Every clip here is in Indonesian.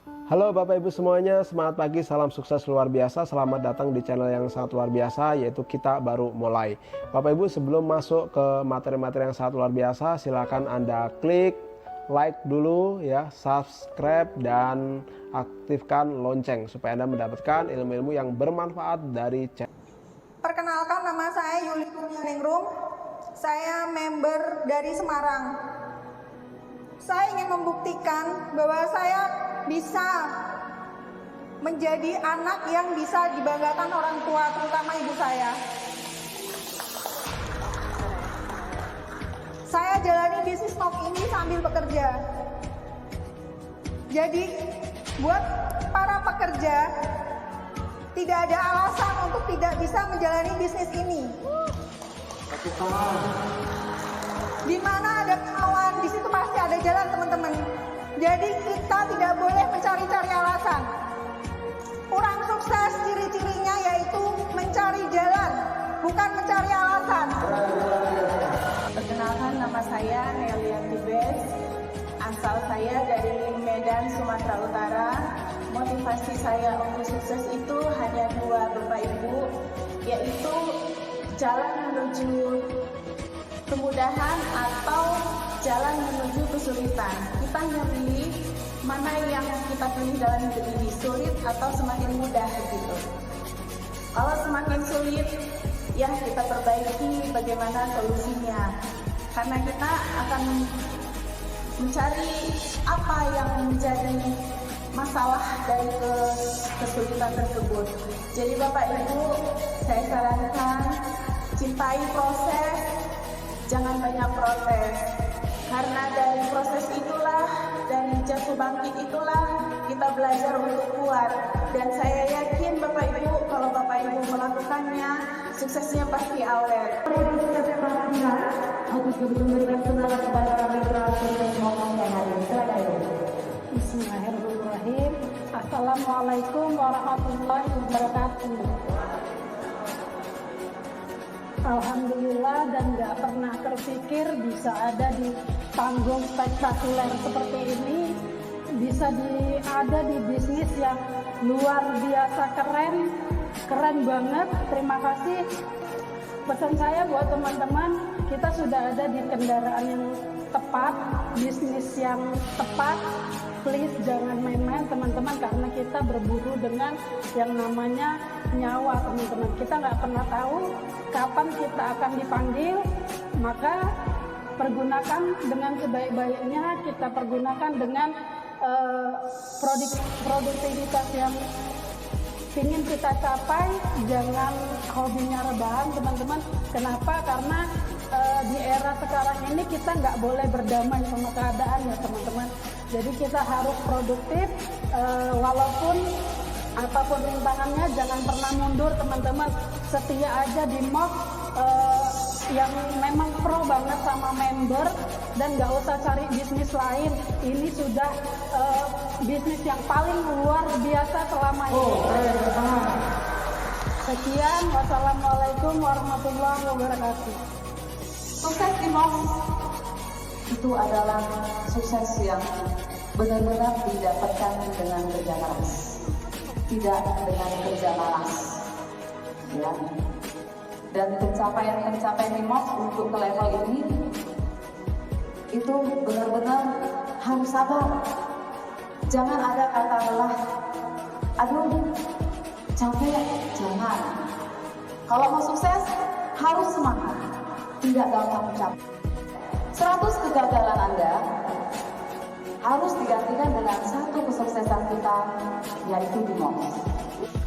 Halo Bapak Ibu semuanya, semangat pagi, salam sukses luar biasa. Selamat datang di channel yang sangat luar biasa, yaitu Kita Baru Mulai. Bapak Ibu, sebelum masuk ke materi-materi yang sangat luar biasa, silakan Anda klik like dulu ya, subscribe dan aktifkan lonceng supaya Anda mendapatkan ilmu-ilmu yang bermanfaat dari channel. Perkenalkan, nama saya Yuli Kurnianingrum. Saya member dari Semarang. Saya ingin membuktikan bahwa saya bisa menjadi anak yang bisa dibanggakan orang tua, terutama ibu saya. Saya jalani bisnis talk ini sambil bekerja. Jadi, buat para pekerja, tidak ada alasan untuk tidak bisa menjalani bisnis ini. Di mana ada kemauan, di situ pasti ada jalan, teman-teman. Jadi kita tidak boleh mencari-cari alasan. Orang sukses ciri-cirinya yaitu mencari jalan, bukan mencari alasan. Perkenalkan, nama saya Nelia Tibes. Asal saya dari Medan, Sumatera Utara. Motivasi saya untuk sukses itu hanya dua, Bapak Ibu, yaitu jalan menuju kemudahan atau jalan menuju kesulitan. Kita hanya pilih mana yang kita pilih dalam hidup ini, sulit atau semakin mudah gitu. Kalau semakin sulit, ya kita perbaiki bagaimana solusinya. Karena kita akan mencari apa yang menjadi masalah dari kesulitan tersebut. Jadi Bapak Ibu, saya sarankan cintai proses, jangan banyak protes. Karena dari proses itulah, dari jatuh bangkit itulah kita belajar untuk kuat. Dan saya yakin Bapak Ibu, kalau Bapak Ibu melakukannya, suksesnya pasti awet. Untuk memberikan semangat kepada kami sukses ngomong yang hari ini. Bismillahirrahmanirrahim. Assalamualaikum warahmatullahi wabarakatuh. Alhamdulillah, dan gak pernah terpikir bisa ada di panggung spektakuler seperti ini, bisa ada di bisnis yang luar biasa keren banget. Terima kasih. Pesan saya buat teman-teman, kita sudah ada di kendaraan yang tepat, bisnis yang tepat. Please jangan main-main teman-teman, karena kita berburu dengan yang namanya nyawa, teman-teman. Kita nggak pernah tahu kapan kita akan dipanggil, maka pergunakan dengan sebaik-baiknya, kita pergunakan dengan produktivitas yang ingin kita capai. Jangan hobinya rebahan, teman-teman. Kenapa? Karena di era sekarang ini kita nggak boleh berdamai sama keadaan ya, teman-teman. Jadi kita harus produktif, walaupun apapun rintangannya, jangan pernah mundur, teman-teman. Setia aja di MOK yang memang pro banget sama member, dan nggak usah cari bisnis lain. Ini sudah bisnis yang paling luar biasa selama ini. Sekian, wassalamualaikum warahmatullahi wabarakatuh. Sukses di MOK itu adalah sukses yang benar-benar didapatkan dengan kerja keras, tidak dengan kerja malas, ya. Dan pencapaian di MOK untuk ke level ini itu benar-benar harus sabar. Jangan ada kata lelah, aduh capek, jangan. Kalau mau sukses harus semangat, tidak gampang mencapai. 100 kegagalan Anda harus digantikan dengan satu kesuksesan kita, yaitu di MOK.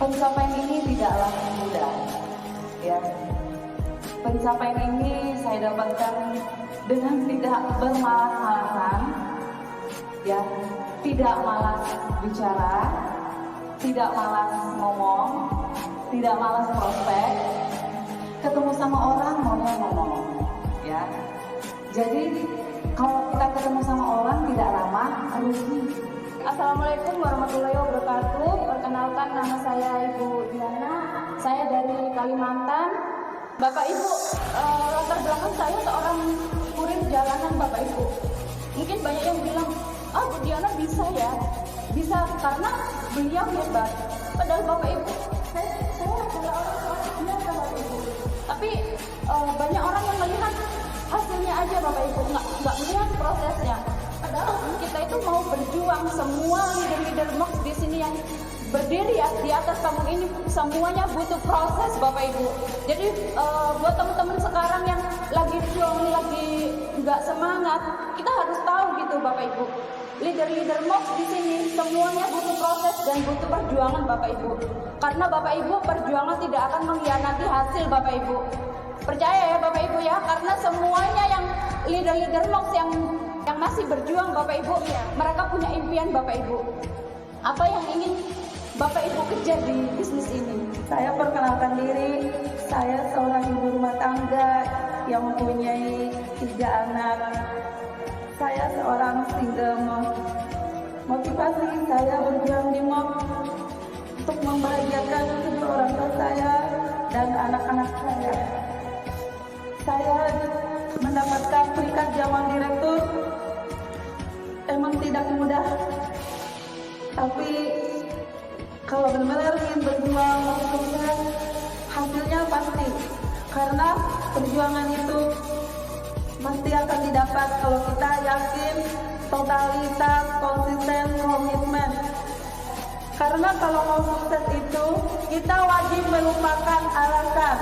Pencapaian ini tidaklah mudah, ya. Pencapaian ini saya dapatkan dengan tidak bermalas-malasan, ya, tidak malas bicara, tidak malas ngomong, tidak malas prospek. Ketemu sama orang maunya ngomong, ya. Jadi kalau kita ketemu sama orang tidak lama, rugi. Assalamualaikum warahmatullahi wabarakatuh. Perkenalkan, nama saya Ibu Diana. Saya dari Kalimantan. Bapak Ibu, latar belakang saya seorang kurir jalanan, Bapak Ibu. Mungkin banyak yang bilang, Bu Diana bisa ya. bisa karena beliau hebat. Padahal Bapak Ibu, saya adalah orang biasa Bapak Ibu. Tapi banyak orang yang melihat hasilnya aja Bapak Ibu, nggak melihat prosesnya. Padahal kita itu mau berjuang, semua leader-leader MOX di sini yang berdiri ya di atas panggung ini semuanya butuh proses Bapak Ibu. Jadi buat teman-teman sekarang yang lagi down, lagi nggak semangat, kita harus tahu gitu Bapak Ibu. Leader-leader MOX di sini semuanya butuh proses dan butuh perjuangan Bapak Ibu. Karena Bapak Ibu perjuangan tidak akan mengkhianati hasil Bapak Ibu. Percaya ya Bapak Ibu ya, karena semuanya yang leader-leader MOX yang masih berjuang Bapak Ibu, mereka punya impian Bapak Ibu. Apa yang ingin Bapak Ibu kejar di bisnis ini? Saya perkenalkan diri, saya seorang ibu rumah tangga yang mempunyai 3 anak. Saya seorang single mom. Motivasi saya berjuang di MOX untuk membahagiakan kedua orang tua saya dan anak-anak saya. Saya mendapatkan peringkat Jaman Direktur emang tidak mudah, tapi kalau benar-benar ingin berjuang sukses, hasilnya pasti. Karena perjuangan itu pasti akan didapat kalau kita yakin, totalitas, konsisten, komitmen. Karena kalau mau sukses itu, kita wajib melupakan alasan.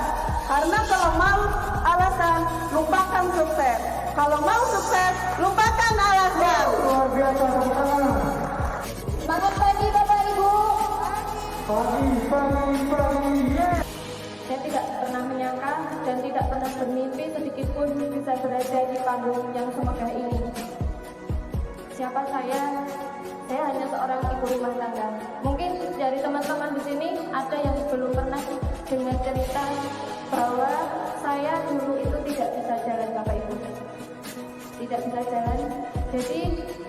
Karena kalau mau alasan, lupakan sukses. Kalau mau sukses, lupakan alasan. Luar biasa, Selamat pagi Bapak Ibu. pagi, Saya tidak pernah menyangka dan tidak pernah bermimpi sedikit pun bisa berada di panggung yang semegah ini. Siapa saya? Saya hanya seorang ibu rumah tangga. Mungkin dari teman-teman di sini ada yang belum pernah dengar cerita bahwa saya dulu itu tidak bisa jalan Bapak Ibu. Tidak bisa jalan. Jadi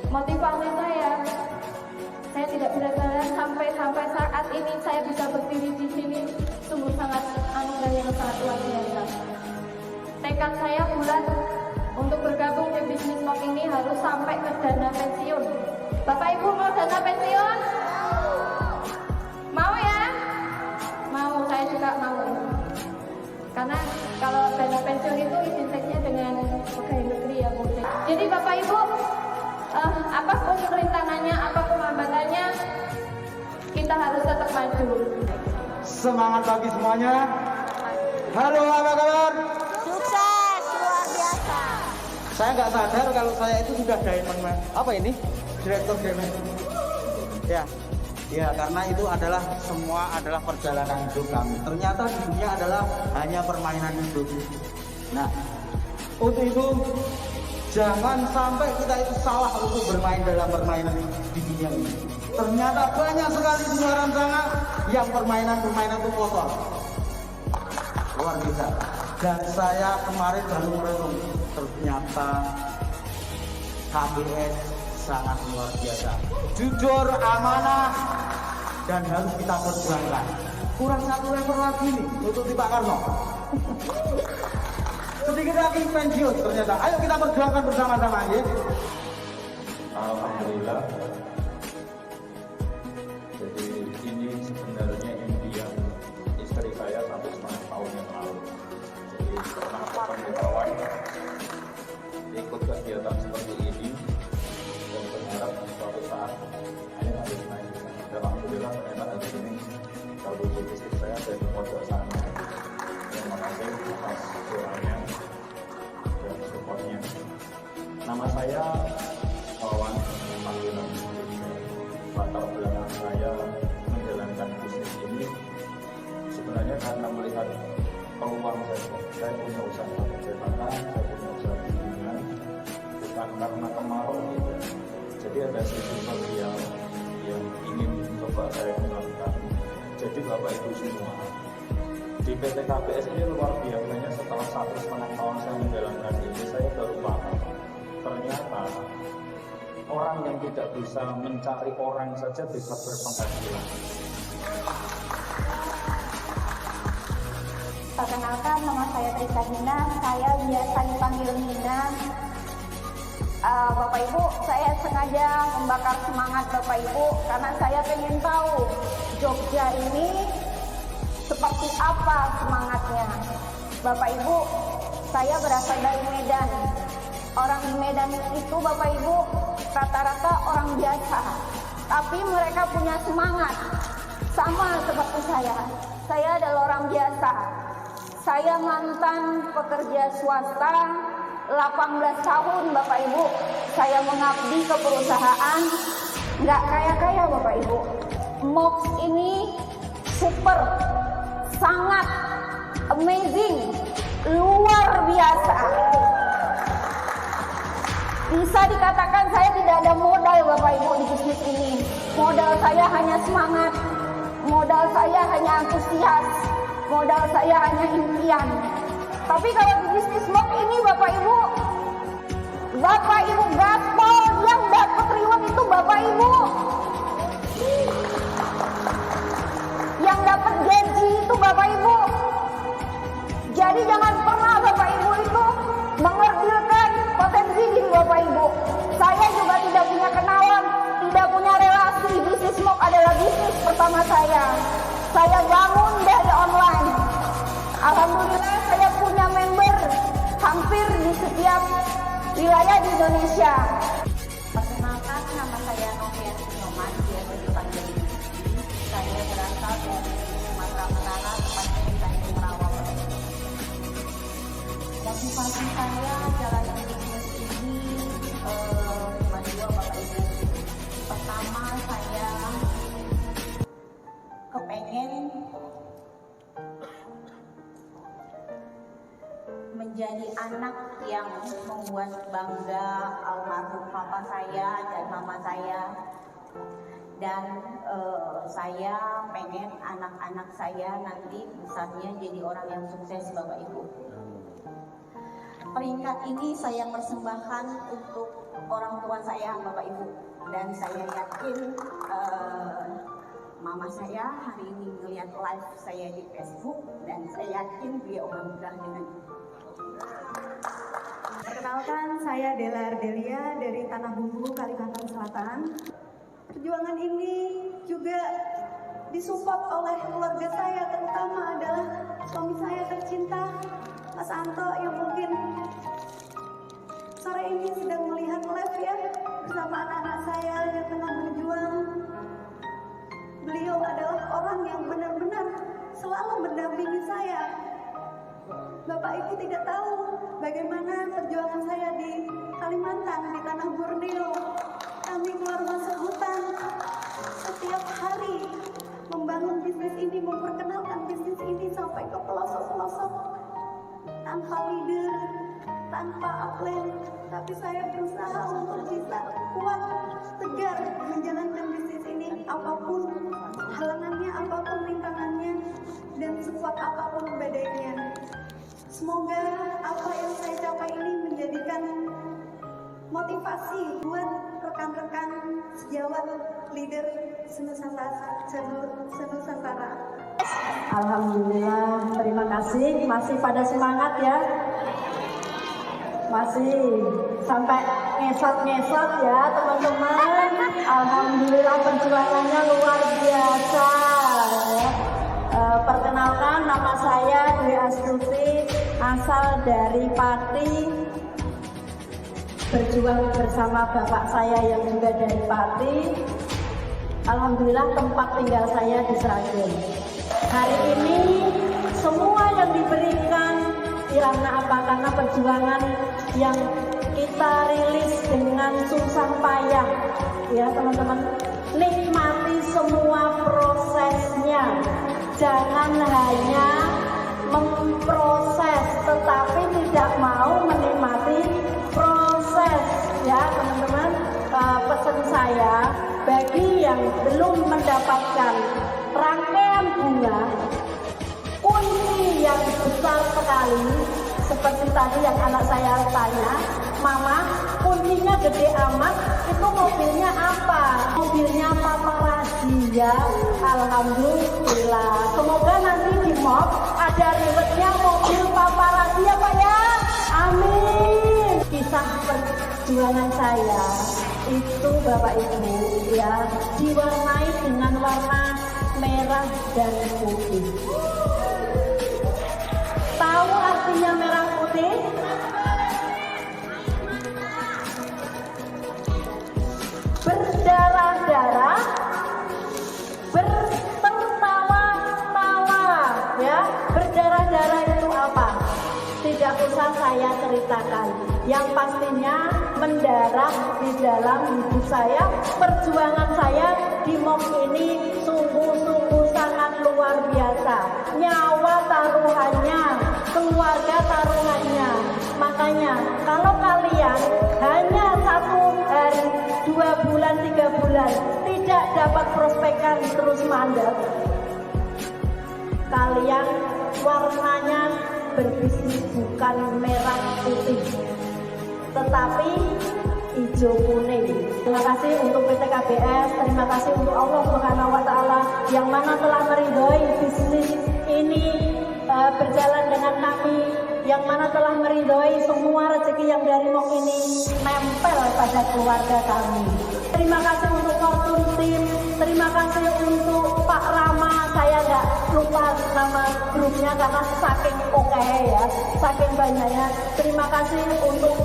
motivasi saya tidak bisa jalan sampai saat ini saya bisa berdiri di sini, sungguh sangat anugerah yang sangat luar biasa. Tekad saya bulat untuk bergabung di bisnis MOX ini harus sampai ke dana pensiun. Bapak Ibu mau dana pensiun? Mau ya? Mau, saya juga mau. Karena kalau dana pensiun itu identiknya dengan pegawai negeri ya Bu. Jadi Bapak Ibu, apapun rintangannya, apapun hambatannya, kita harus tetap maju. Semangat pagi semuanya. Halo, apa kabar? Sukses luar biasa. Saya nggak sadar kalau saya itu sudah diamond man. Apa ini? Direktur diamond. Ya, karena itu adalah semua adalah perjalanan hidup kami. Ternyata di dunia adalah hanya permainan hidup. Nah, untuk itu jangan sampai kita itu salah untuk bermain dalam permainan di dunia ini. Ternyata banyak sekali di luar sana yang permainan itu kotor. Luar biasa. Dan saya kemarin baru merenung, ternyata KBS sangat luar biasa. Jujur, amanah, dan harus kita perjuangkan. Kurang 1 level lagi nih untuk Pak Karno. Sedikit lagi pensiun ternyata. Ayo kita perjuangkan bersama-sama ya. Alhamdulillah. Jadi ini sebenarnya impian istri saya sampai 9 tahun yang lalu. Jadi pernah pemberitahuan ikut kegiatan seperti ini dan berharap suatu saat hanya ada naik. Dan alhamdulillah ternyata hari ini kalau istri saya ada di pojok sana. Terima kasih atas doanya dan supportnya. Nama saya Wawan, panggilan Indonesia. Latar belakang saya menjalankan bisnis ini sebenarnya karena melihat peluang saya punya usaha perjalanan, saya punya usaha bimbingan, bukan karena kemarau gitu. Jadi ada sisi sosial yang ingin coba saya kembangkan. Jadi Bapak Ibu semua, di PT KBS ini luar biasanya setelah 1,5 tahun saya menjalankan ini, saya baru paham ternyata orang yang tidak bisa mencari orang saja bisa berpenghasilan. Perkenalkan, nama saya Trisa Dina, saya biasa dipanggil Nina. Bapak Ibu, saya sengaja membakar semangat Bapak Ibu karena saya pengen tahu Jogja ini seperti apa semangatnya. Bapak Ibu, saya berasal dari Medan. Orang di Medan itu Bapak Ibu rata-rata orang biasa, tapi mereka punya semangat sama seperti saya. Saya adalah orang biasa. Saya mantan pekerja swasta 18 tahun Bapak Ibu. Saya mengabdi ke perusahaan, nggak kaya-kaya Bapak Ibu. MOX ini super, sangat amazing, luar biasa. Bisa dikatakan saya tidak ada modal Bapak Ibu di bisnis ini. Modal saya hanya semangat, modal saya hanya antusias, modal saya hanya impian. Tapi kalau di bisnis MOX ini Bapak Ibu gaspol, yang dapat reward itu Bapak Ibu. Yang dapat gaji itu Bapak Ibu. Jadi jangan pernah Bapak Ibu itu mengerdilkan potensi diri Bapak Ibu. Saya juga tidak punya kenalan, tidak punya relasi. Bisnis MOX adalah bisnis pertama saya. Saya bangun dari online. Alhamdulillah saya punya member hampir di setiap wilayah di Indonesia. Perkenalkan, nama saya Novia Nyoman, biasa dipanggil Vivi. Saya berasal dari Sumatera Utara, tepatnya di Tanjung Merawang. Motivasi saya jalan bisnis ini cuma dua Bapak Ibu. Pertama, saya kepengen menjadi anak yang membuat bangga almarhum papa saya dan mama saya, dan saya pengen anak-anak saya nanti besarnya jadi orang yang sukses Bapak Ibu. Peringkat ini saya persembahkan untuk orang tua saya Bapak Ibu, dan saya yakin mama saya hari ini melihat live saya di Facebook, dan saya yakin beliau bangga dengan itu. Perkenalkan, saya Dela Ardelia dari Tanah Bumbu, Kalimantan Selatan. Perjuangan ini juga disupport oleh keluarga saya, terutama adalah suami saya tercinta, Mas Anto, yang mungkin sore ini sedang melihat live ya, bersama anak-anak saya yang tengah berjuang. Beliau adalah orang yang benar-benar selalu mendampingi saya. Bapak Ibu tidak tahu bagaimana perjuangan saya di Kalimantan, di tanah Borneo. Kami keluar masuk hutan setiap hari membangun bisnis ini, memperkenalkan bisnis ini sampai ke pelosok-pelosok, tanpa leader, tanpa upline. Tapi saya berusaha untuk bisa kuat, tegar menjalankan bisnis ini, apapun halangannya, apapun rintangannya, dan sekuat apapun badainya. Semoga apa yang saya capai ini menjadikan motivasi buat rekan-rekan sejawat leader senusantara. Alhamdulillah, terima kasih. Masih pada semangat ya. Masih sampai ngesot-ngesot ya teman-teman. Alhamdulillah perjuangannya luar biasa ya. Perkenalkan, nama saya Dwi Astuti, asal dari Pati, berjuang bersama bapak saya yang juga dari Pati. Alhamdulillah tempat tinggal saya di Sragen. Hari ini semua yang diberikan karena apa? Karena perjuangan yang kita rilis dengan susah payah ya teman-teman. Nikmati semua prosesnya. Jangan hanya memproses tetapi tidak mau menikmati proses ya teman-teman. Pesan saya bagi yang belum mendapatkan rangkaian bunga, kunci yang besar sekali seperti tadi yang anak saya tanya, Mama, kuncinya gede amat, itu mobilnya apa? Mobilnya paparazzi ya. Alhamdulillah. Semoga nanti di MOX ada rewardnya mobil paparazzi ya Pak ya. Amin. Kisah perjuangan saya itu Bapak Ibu ya diwarnai dengan warna merah dan putih. Tahu artinya merah putih? Berdarah-darah, bertertawa-tawa, ya. Berdarah-darah itu apa? Tidak usah saya ceritakan. Yang pastinya mendarah di dalam hidup saya, perjuangan saya di MOK ini sungguh-sungguh sangat luar biasa. Nyawa taruhannya, keluarga taruhannya. Makanya kalau kalian hanya 1 hari, 2 bulan, 3 bulan tidak dapat prospekan terus mandek, kalian warnanya berbisnis bukan merah putih tetapi hijau kuning. Terima kasih untuk PT KBS, terima kasih untuk Allah Subhanahu wa Ta'ala yang mana telah meridhoi bisnis ini berjalan dengan kami, yang mana telah meridhoi semua rezeki yang dari MOK ini nempel pada keluarga kami. Terima kasih untuk Fortune Team, terima kasih untuk Pak Rama, saya nggak lupa nama grupnya karena saking oke ya, saking banyaknya. Terima kasih untuk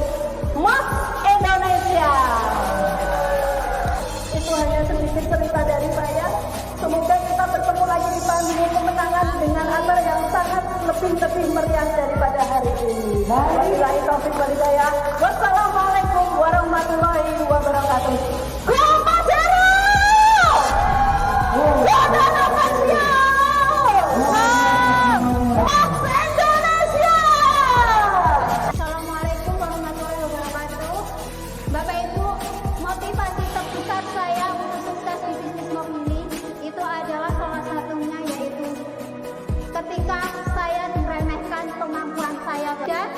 MOK Indonesia. Itu hanya sedikit cerita dari saya. Semoga kita bertemu lagi di panggung kemenangan dengan acara yang sangat lebih meriah daripada hari ini. Wabillahi taufiq wal hidayah. Wassalamualaikum warahmatullahi wabarakatuh. Assalamualaikum warahmatullahi wabarakatuh. Bapak Ibu, motivasi terbesar saya untuk sukses di bisnis MOK ini itu adalah salah satunya yaitu ketika saya meremehkan kemampuan saya. Dan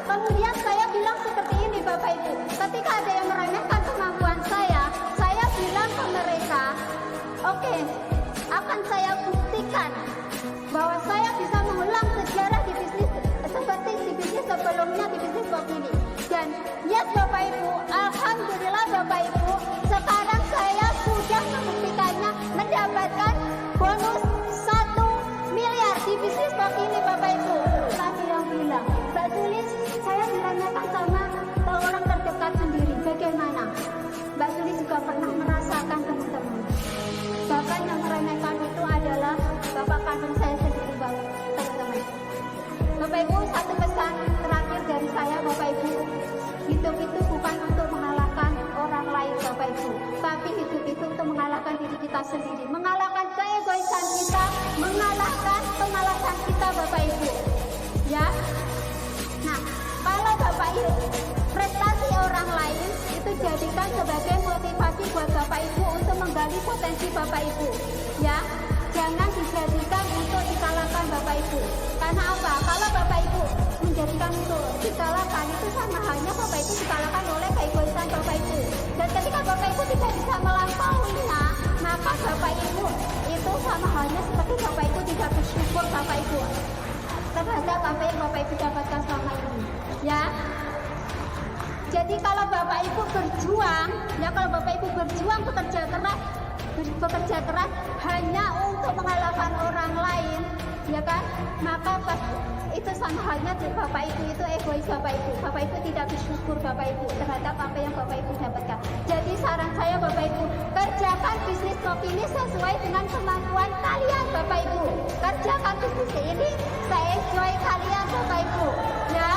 kemudian saya bilang seperti ini Bapak Ibu, ketika ada yang meremehkan kemampuan saya bilang ke mereka, oke, akan saya buktikan bahwa saya bisa mengulang sejarah di bisnis seperti di bisnis sebelumnya di bisnis MOK ini. Dan yes Bapak Ibu, alhamdulillah Bapak Ibu, sekarang saya sudah membuktikannya mendapatkan bonus 1 miliar di bisnis MOK ini Bapak Ibu. Tadi yang bilang, Mbak Sulis, saya diremehkan sama orang terdekat sendiri. Bagaimana? Mbak Sulis juga pernah merasakan teman-teman. Bapak yang meremehkan itu adalah bapak kandung saya sendiri teman-teman. Bapak Ibu, satu pesan terakhir dari saya Bapak Ibu, hidup itu bukan untuk mengalahkan orang lain Bapak Ibu, tapi hidup itu untuk mengalahkan diri kita sendiri, mengalahkan keegoisan kita, mengalahkan pemalasan kita Bapak Ibu. Ya. Nah, kalau Bapak Ibu prestasi orang lain itu jadikan sebagai motivasi buat Bapak Ibu untuk menggali potensi Bapak Ibu. Ya, jangan dijadikan untuk dikalahkan Bapak Ibu. Karena apa? Kalau Bapak Ibu menjadikan untuk dikalahkan, itu sama halnya Bapak Ibu dikalahkan oleh keegoisan Bapak Ibu. Dan ketika Bapak Ibu tidak bisa melampauinya, maka Bapak Ibu itu sama halnya seperti Bapak Ibu tidak bersyukur Bapak Ibu terhadap apa yang Bapak Ibu dapatkan selama ini. Ya. Jadi kalau Bapak Ibu berjuang, ya kalau Bapak Ibu berjuang bekerja keras hanya untuk mengalahkan orang lain, ya kan? Maka itu sama halnya Bapak Ibu itu egois Bapak Ibu. Bapak Ibu tidak bersyukur Bapak Ibu terhadap apa yang Bapak Ibu dapatkan. Jadi saran saya Bapak Ibu, kerjakan bisnis MOK ini sesuai dengan kemampuan kalian Bapak Ibu. Kerjakan bisnis ini se-enjoy kalian Bapak Ibu, ya.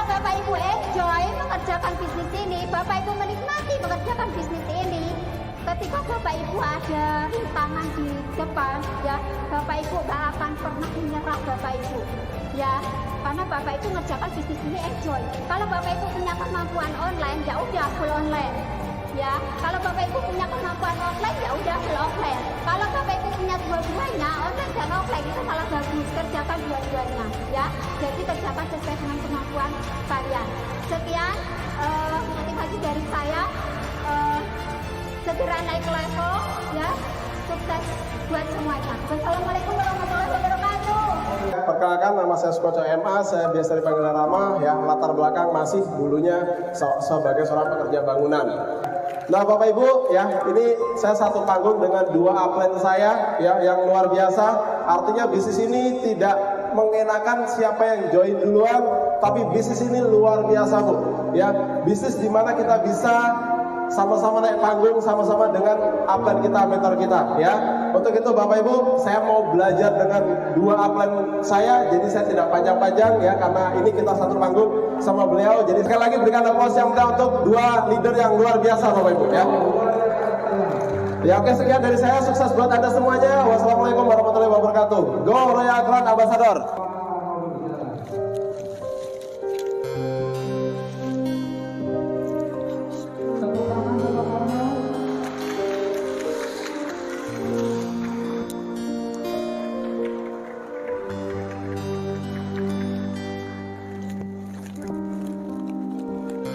Bapak Ibu enjoy mengerjakan bisnis ini, Bapak Ibu menikmati mengerjakan bisnis ini. Ketika Bapak Ibu ada rintangan di depan, ya Bapak Ibu gak akan pernah menyerah Bapak Ibu, ya. Karena Bapak Ibu mengerjakan bisnis ini enjoy. Kalau Bapak Ibu punya kemampuan online, ya udah full online, ya. Kalau Bapak Ibu punya kemampuan offline, ya udah full offline. Kalau Bapak Ibu punya dua-duanya, online dan offline, itu malah bagus. Kerjakan dua-duanya, ya. Jadi kerjakan sesuai dengan kemampuan kalian. Sekian motivasi dari saya. Segera naik level, ya. Sukses buat semuanya. Wassalamualaikum warahmatullahi wabarakatuh. Perkenalkan, nama saya Sukoco MA, saya biasa dipanggil Rama, ya, latar belakang masih dulunya sebagai seorang pekerja bangunan. Nah Bapak Ibu, ya, ini saya satu panggung dengan dua upline saya, ya, yang luar biasa. Artinya bisnis ini tidak mengenakan siapa yang join duluan, tapi bisnis ini luar biasa Bu, ya, bisnis dimana kita bisa sama-sama naik panggung, sama-sama dengan upline kita, mentor kita, ya. Untuk itu Bapak Ibu, saya mau belajar dengan dua upline saya, jadi saya tidak panjang-panjang, ya, karena ini kita satu panggung sama beliau. Jadi sekali lagi berikan aplaus yang meriah untuk dua leader yang luar biasa Bapak Ibu, ya. Ya, oke, sekian dari saya, sukses buat Anda semuanya. Wassalamualaikum warahmatullahi wabarakatuh. Go Royal Grand Ambassador.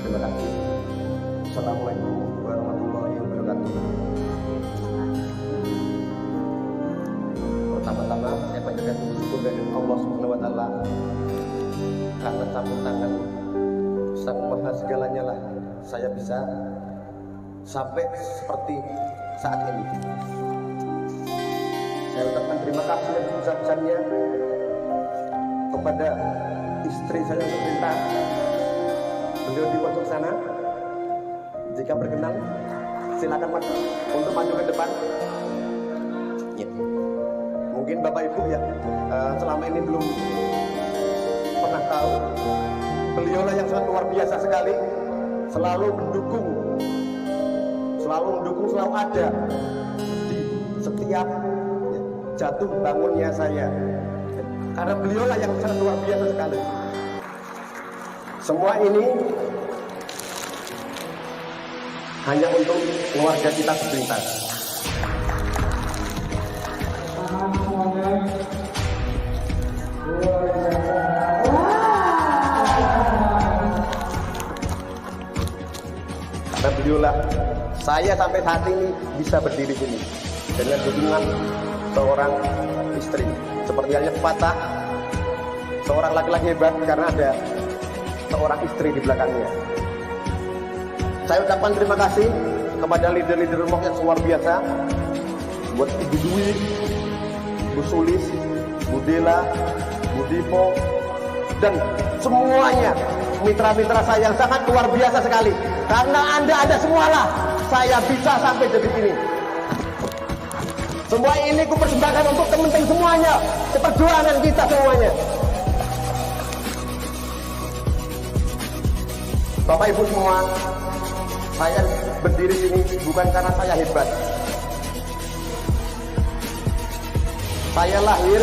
Terima kasih. Assalamualaikum warahmatullahi wabarakatuh. Pertama-tama saya panjatkan syukur dari Allah Subhanahu wa taala karena campur tangan Sang Maha segalanya lah saya bisa sampai seperti saat ini. Saya ucapkan terima kasih yang sebesar-besarnya kepada istri saya yang tercinta. Beliau di pojok sana. Jika berkenan, silakan maju untuk maju ke depan. Ya. Mungkin Bapak Ibu ya selama ini belum pernah tahu, beliaulah yang sangat luar biasa sekali, selalu mendukung, selalu ada di setiap jatuh bangunnya saya. Karena beliaulah yang sangat luar biasa sekali. Semua ini hanya untuk keluarga kita sepintas. Karena beliaulah saya sampai saat ini bisa berdiri sini dengan dukungan seorang istri. Seperti halnya pepatah, seorang laki-laki hebat karena ada seorang istri di belakangnya. Saya ucapkan terima kasih kepada leader-leader Remok yang luar biasa, buat Ibu Dwi, Bu Sulis, Bu Dela, Bu Dipo, dan semuanya mitra-mitra saya yang sangat luar biasa sekali. Karena Anda ada semualah saya bisa sampai detik ini. Semua ini ku persembahkan untuk teman-teman semuanya, perjuangan kita semuanya. Bapak Ibu semua, saya berdiri sini bukan karena saya hebat. Saya lahir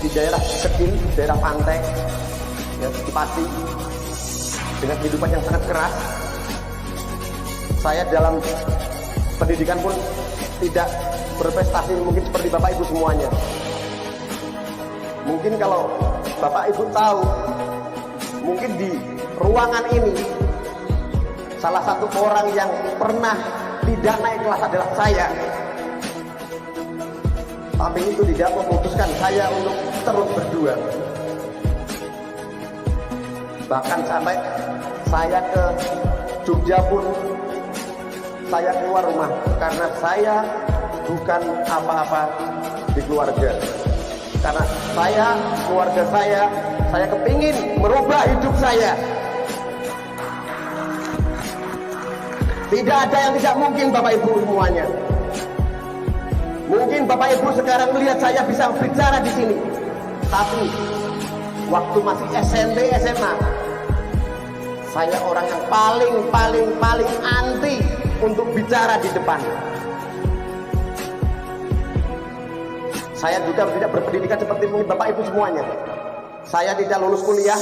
di daerah kecil, daerah pantai, ya, di Pati, dengan kehidupan yang sangat keras. Saya dalam pendidikan pun tidak berprestasi mungkin seperti Bapak Ibu semuanya. Mungkin kalau Bapak Ibu tahu, mungkin di ruangan ini salah satu orang yang pernah tidak naik kelas adalah saya. Tapi itu tidak memutuskan saya untuk terus berjuang. Bahkan sampai saya ke Jogja pun saya keluar rumah karena saya bukan apa-apa di keluarga. Karena saya, keluarga saya kepingin merubah hidup saya. Tidak ada yang tidak mungkin Bapak Ibu semuanya. Mungkin Bapak Ibu sekarang melihat saya bisa bicara di sini. Tapi waktu masih SMP, SMA, saya orang yang paling anti untuk bicara di depan. Saya juga tidak berpendidikan seperti mungkin Bapak Ibu semuanya. Saya tidak lulus kuliah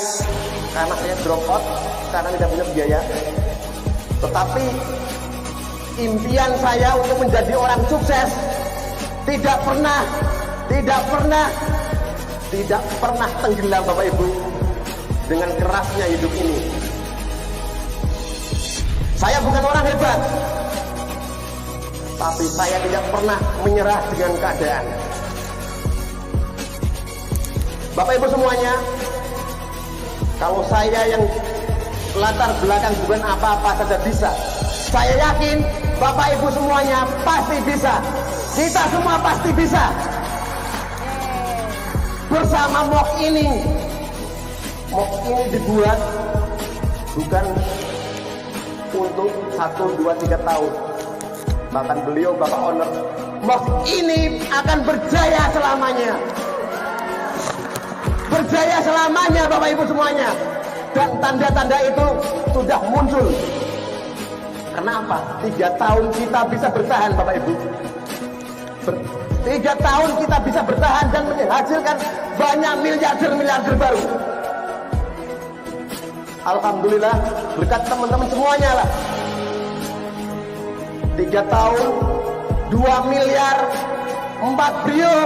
karena saya drop out karena tidak punya biaya. Tetapi impian saya untuk menjadi orang sukses tidak pernah tenggelam Bapak Ibu dengan kerasnya hidup ini. Saya bukan orang hebat, tapi saya tidak pernah menyerah dengan keadaan. Bapak Ibu semuanya, kalau saya yang latar belakang bukan apa-apa saja bisa, saya yakin Bapak Ibu semuanya pasti bisa. Kita semua pasti bisa. Bersama MOOC ini. MOOC ini dibuat bukan untuk 1, 2, 3 tahun. Bahkan beliau Bapak Owner, MOOC ini akan berjaya selamanya. Berjaya selamanya Bapak Ibu semuanya. Dan tanda-tanda itu sudah muncul. Kenapa? 3 tahun kita bisa bertahan Bapak Ibu. 3 tahun kita bisa bertahan dan menghasilkan banyak miliarder baru. Alhamdulillah berkat teman-teman semuanya lah. 3 tahun 2 miliar 4 brio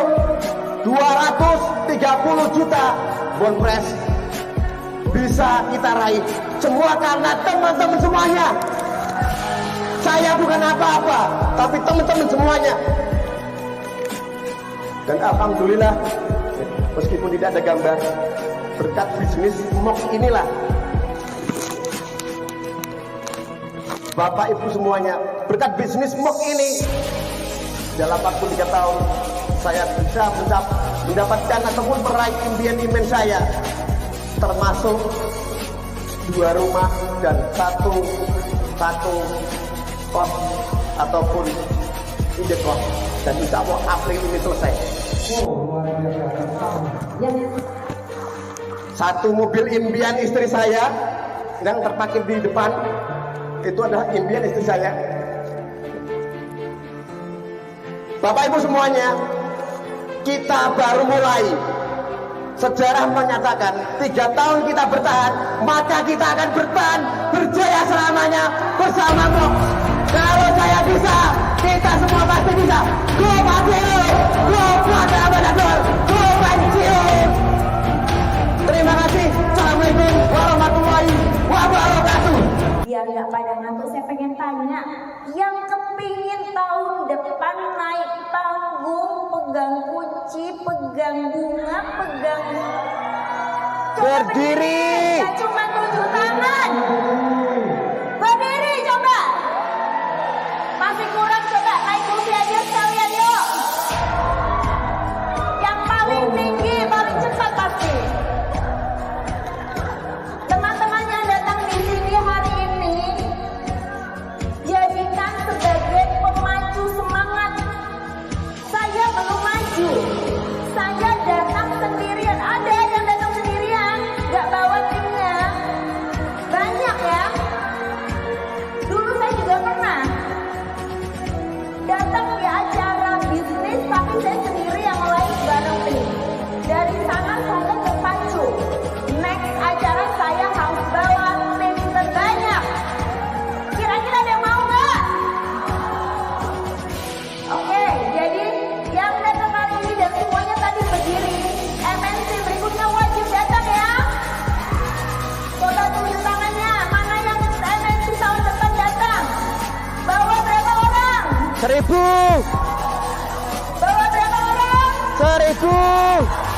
230 juta bonpres bisa kita raih. Semua karena teman-teman semuanya. Saya bukan apa-apa, tapi teman-teman semuanya. Dan alhamdulillah, meskipun tidak ada gambar, berkat bisnis MOOC inilah, Bapak Ibu semuanya, berkat bisnis MOOC ini, dalam waktu 3 tahun, saya bisa mendapatkan ataupun meraih impian saya, termasuk 2 rumah dan satu kos ataupun indekos, dan insya Allah April ini selesai. Satu mobil impian istri saya yang terparkir di depan itu adalah impian istri saya. Bapak Ibu semuanya, kita baru mulai. Sejarah menyatakan 3 tahun kita bertahan, maka kita akan bertahan berjaya selamanya bersama MOOC. Kalau saya bisa, kita semua pasti bisa. Go Madiun, go Pada Abadador, go Madiun. Terima kasih. Assalamualaikum warahmatullahi wabarakatuh. Biar nggak pada ngantuk, saya pengen tanya, yang kepingin tahun depan naik panggung, pegang kunci, pegang bunga, pegang berdiri. Cuma 7 tangan. Berdiri coba. Masih kurang, coba naik kursi aja sekalian yuk. Yang paling tinggi, paling cepat pasti. Teman-teman yang datang di sini hari ini, jadikan sebagai pemacu semangat. Saya belum maju. Saya datang sendirian. Ada yang datang sendirian, nggak bawa timnya. Banyak ya. Dulu saya juga pernah datang di acara bisnis, tapi saya sendiri yang lain bareng tim. Dari sana saya terpacu. Next acara saya harus bawa tim terbanyak. Kira-kira ada yang mau nggak? Oke, jadi yang datang kali ini dan semuanya tadi berdiri, MNC berikutnya wajib datang ya. Coba tunjuk tangannya, mana yang MNC tahun depan datang? Bawa berapa orang? 1000. Bawa berapa orang? 1000.